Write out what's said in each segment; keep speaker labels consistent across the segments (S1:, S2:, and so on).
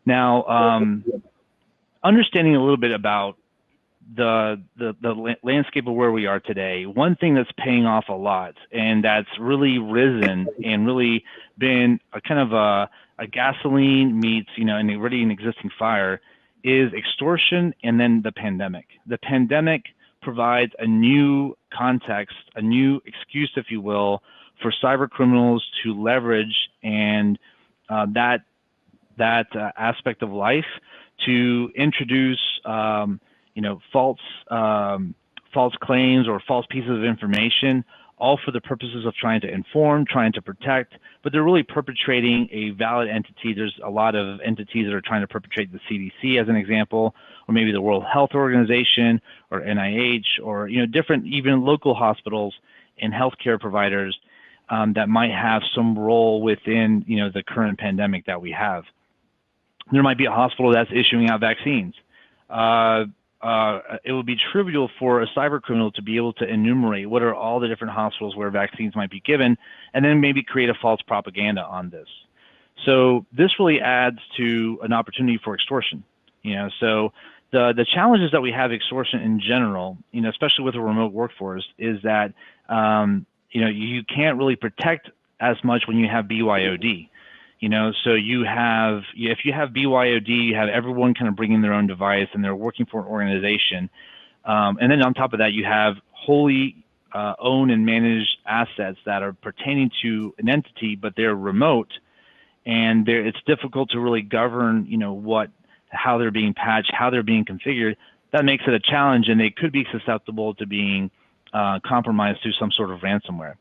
S1: Now, understanding a little bit about the landscape of where we are today, one thing that's paying off a lot and that's really risen and really been a kind of a gasoline meets, an already an existing fire is extortion and then the pandemic. The pandemic provides a new context, a new excuse, if you will, for cyber criminals to leverage and that aspect of life to introduce false claims or false pieces of information, all for the purposes of trying to inform, trying to protect, but they're really perpetrating a valid entity. There's a lot of entities that are trying to perpetrate the CDC as an example, or maybe the World Health Organization or NIH, or different even local hospitals and healthcare providers that might have some role within the current pandemic that we have. There might be a hospital that's issuing out vaccines. It would be trivial for a cyber criminal to be able to enumerate what are all the different hospitals where vaccines might be given, and then maybe create a false propaganda on this. So this really adds to an opportunity for extortion. So the challenges that we have extortion in general, especially with a remote workforce, is that you can't really protect as much when you have BYOD. So if you have BYOD, you have everyone kind of bringing their own device and they're working for an organization. And then on top of that, you have wholly owned and managed assets that are pertaining to an entity, but they're remote, and it's difficult to really govern, how they're being patched, how they're being configured. That makes it a challenge, and they could be susceptible to being compromised through some sort of ransomware.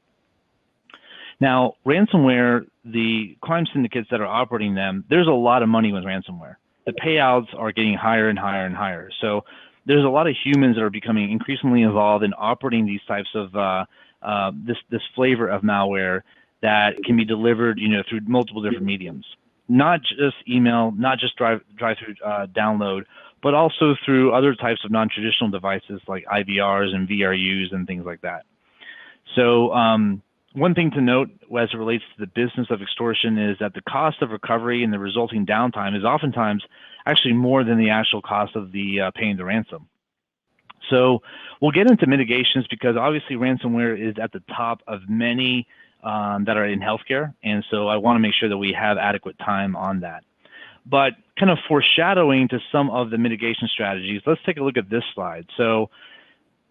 S1: Now, ransomware, the crime syndicates that are operating them, there's a lot of money with ransomware. The payouts are getting higher and higher and higher. So there's a lot of humans that are becoming increasingly involved in operating these types of this flavor of malware that can be delivered, through multiple different mediums, not just email, not just drive-through download, but also through other types of non-traditional devices like IVRs and VRUs and things like that. So one thing to note as it relates to the business of extortion is that the cost of recovery and the resulting downtime is oftentimes actually more than the actual cost of the paying the ransom. So we'll get into mitigations because obviously ransomware is at the top of many that are in healthcare, and so I want to make sure that we have adequate time on that. But kind of foreshadowing to some of the mitigation strategies, let's take a look at this slide. So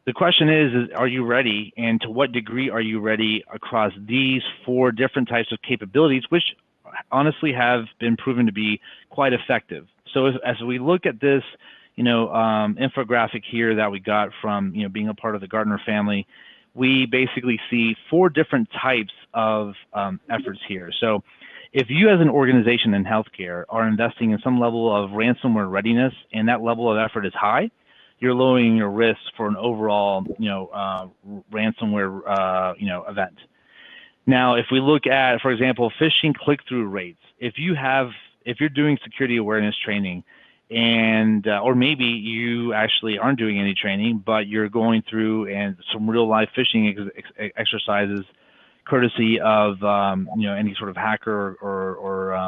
S1: the question is are you ready, and to what degree are you ready across these 4 different types of capabilities, which honestly have been proven to be quite effective. So as we look at this, infographic here that we got from, being a part of the Gartner family, we basically see 4 different types of efforts here. So if you as an organization in healthcare are investing in some level of ransomware readiness and that level of effort is high, you're lowering your risk for an overall, ransomware, event. Now, if we look at, for example, phishing click-through rates, if you're doing security awareness training, and or maybe you actually aren't doing any training, but you're going through and some real-life phishing exercises, courtesy of any sort of hacker or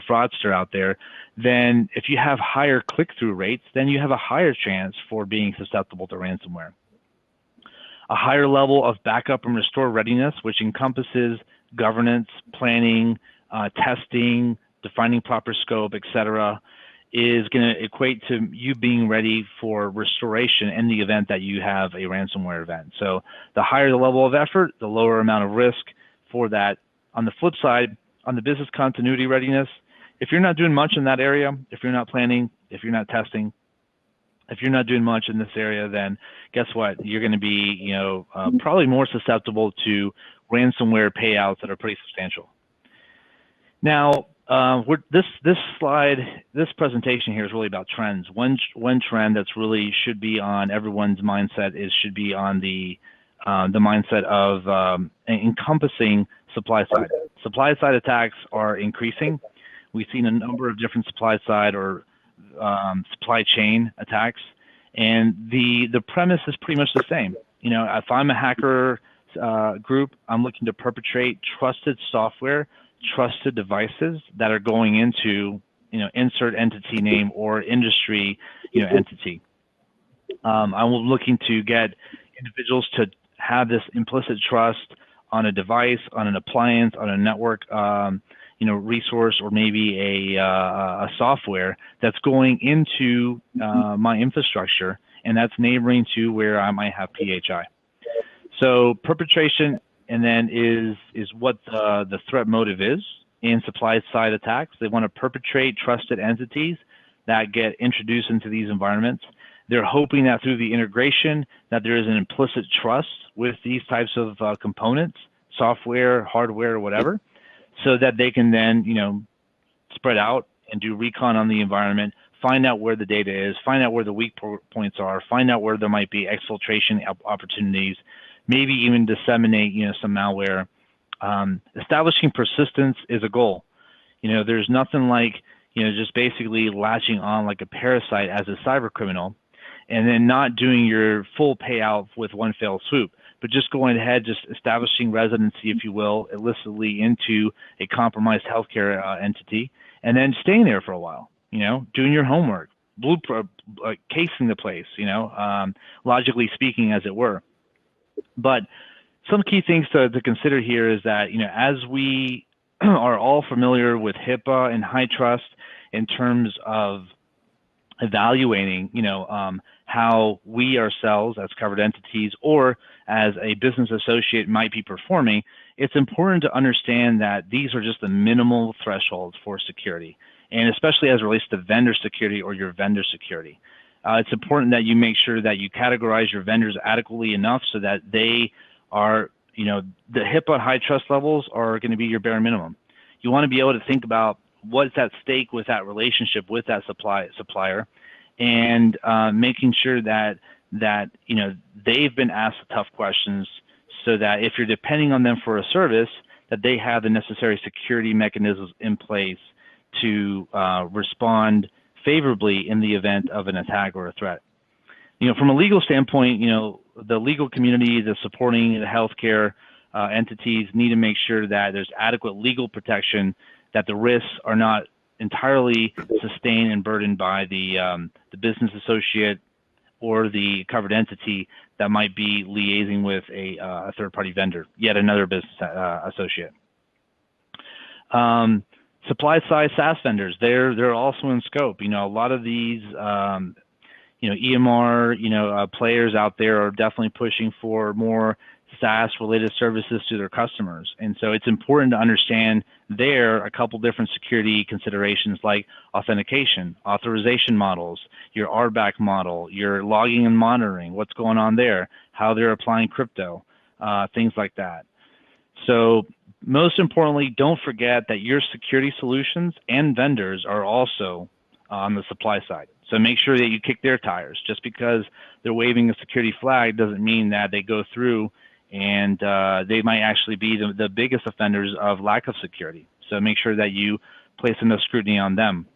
S1: fraudster out there, then if you have higher click-through rates, then you have a higher chance for being susceptible to ransomware. A higher level of backup and restore readiness, which encompasses governance, planning, testing, defining proper scope, etc., is going to equate to you being ready for restoration in the event that you have a ransomware event. So the higher the level of effort, the lower amount of risk for that. On the flip side, on the business continuity readiness, if you're not doing much in that area, if you're not planning, if you're not testing, if you're not doing much in this area, then guess what? You're going to be, probably more susceptible to ransomware payouts that are pretty substantial. Now, this slide, this presentation here is really about trends. One trend that's really should be on everyone's mindset should be on the mindset of encompassing supply side. Supply side attacks are increasing. We've seen a number of different supply side or supply chain attacks, and the premise is pretty much the same. If I'm a hacker group, I'm looking to perpetrate trusted software, trusted devices that are going into insert entity name or industry, entity. I'm looking to get individuals to have this implicit trust on a device, on an appliance, on a network, resource, or maybe a software that's going into my infrastructure, and that's neighboring to where I might have PHI. So perpetration, and then is what the threat motive is in supply side attacks. They want to perpetrate trusted entities that get introduced into these environments. They're hoping that through the integration that there is an implicit trust with these types of components, software, hardware, whatever, so that they can then, spread out and do recon on the environment, find out where the data is, find out where the weak points are, find out where there might be exfiltration opportunities, maybe even disseminate, some malware. Establishing persistence is a goal. There's nothing like, just basically latching on like a parasite as a cyber criminal, and then not doing your full payout with one fell swoop, but just going ahead, just establishing residency, if you will, illicitly into a compromised healthcare entity, and then staying there for a while, doing your homework, casing the place, logically speaking, as it were. But some key things to consider here is that, as we are all familiar with HIPAA and high trust in terms of evaluating, how we ourselves as covered entities or as a business associate might be performing, it's important to understand that these are just the minimal thresholds for security, and especially as it relates to vendor security or your vendor security. It's important that you make sure that you categorize your vendors adequately enough so that they are, the HIPAA high trust levels are going to be your bare minimum. You want to be able to think about what's at stake with that relationship with that supplier, and making sure that they've been asked the tough questions, so that if you're depending on them for a service, that they have the necessary security mechanisms in place to respond favorably in the event of an attack or a threat. From a legal standpoint, the legal community, the supporting the healthcare entities need to make sure that there's adequate legal protection, that the risks are not entirely sustained and burdened by the business associate or the covered entity that might be liaising with a third-party vendor, yet another business associate. Supply-side SaaS vendors, they're also in scope. A lot of these, EMR, players out there are definitely pushing for more SaaS-related services to their customers. And so it's important to understand there a couple different security considerations like authentication, authorization models, your RBAC model, your logging and monitoring, what's going on there, how they're applying crypto, things like that. So most importantly, don't forget that your security solutions and vendors are also on the supply side. So make sure that you kick their tires. Just because they're waving a security flag doesn't mean that they go through and they might actually be the biggest offenders of lack of security. So make sure that you place enough scrutiny on them.